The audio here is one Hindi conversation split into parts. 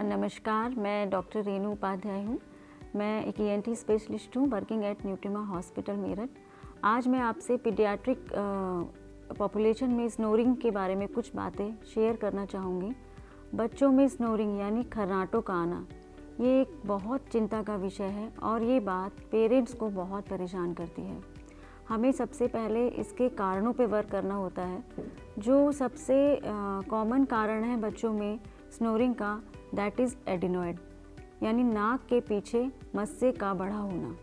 नमस्कार, मैं डॉक्टर रेणु उपाध्याय हूँ। मैं एक ENT स्पेशलिस्ट हूँ वर्किंग एट न्यूट्रिमा हॉस्पिटल मेरठ। आज मैं आपसे पीडियाट्रिक पॉपुलेशन में स्नोरिंग के बारे में कुछ बातें शेयर करना चाहूँगी। बच्चों में स्नोरिंग यानी खर्राटों का आना, ये एक बहुत चिंता का विषय है और ये बात पेरेंट्स को बहुत परेशान करती है। हमें सबसे पहले इसके कारणों पे वर्क करना होता है। जो सबसे कॉमन कारण है बच्चों में स्नोरिंग का, दैट इज़ एडिनॉइड, यानी नाक के पीछे मस्से का बड़ा होना।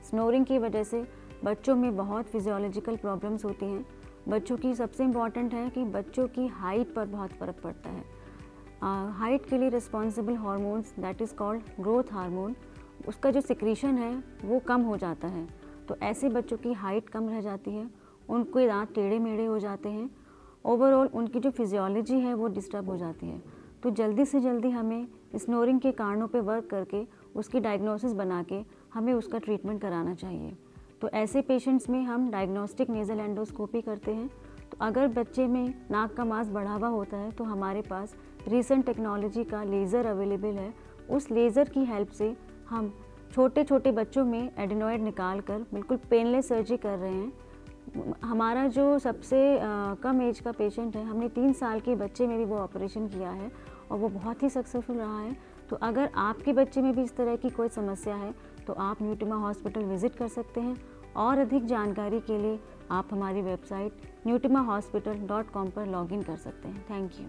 स्नोरिंग की वजह से बच्चों में बहुत फिजियोलॉजिकल प्रॉब्लम्स होती हैं। बच्चों की सबसे इम्पॉर्टेंट है कि बच्चों की हाइट पर बहुत फ़र्क पड़ता है। हाइट के लिए responsible hormones, that is called growth hormone, उसका जो सिक्रीशन है वो कम हो जाता है। तो ऐसे बच्चों की हाइट कम रह जाती है, उनके दांत टेढ़े मेढ़े हो जाते हैं, ओवरऑल उनकी जो फिजियोलॉजी है वो डिस्टर्ब हो जाती है। तो जल्दी से जल्दी हमें स्नोरिंग के कारणों पे वर्क करके उसकी डायग्नोसिस बना के हमें उसका ट्रीटमेंट कराना चाहिए। तो ऐसे पेशेंट्स में हम डायग्नोस्टिक नेज़ल एंडोस्कोपी करते हैं। तो अगर बच्चे में नाक का मांस बढ़ा हुआ होता है तो हमारे पास रिसेंट टेक्नोलॉजी का लेज़र अवेलेबल है। उस लेज़र की हेल्प से हम छोटे छोटे बच्चों में एडिनॉइड निकाल कर बिल्कुल पेनलेस सर्जरी कर रहे हैं। हमारा जो सबसे कम एज का पेशेंट है, हमने 3 साल के बच्चे में भी वो ऑपरेशन किया है और वो बहुत ही सक्सेसफुल रहा है। तो अगर आपके बच्चे में भी इस तरह की कोई समस्या है तो आप न्यूट्रिमा हॉस्पिटल विज़िट कर सकते हैं और अधिक जानकारी के लिए आप हमारी वेबसाइट newtimahospital.com पर लॉगिन कर सकते हैं। Thank you.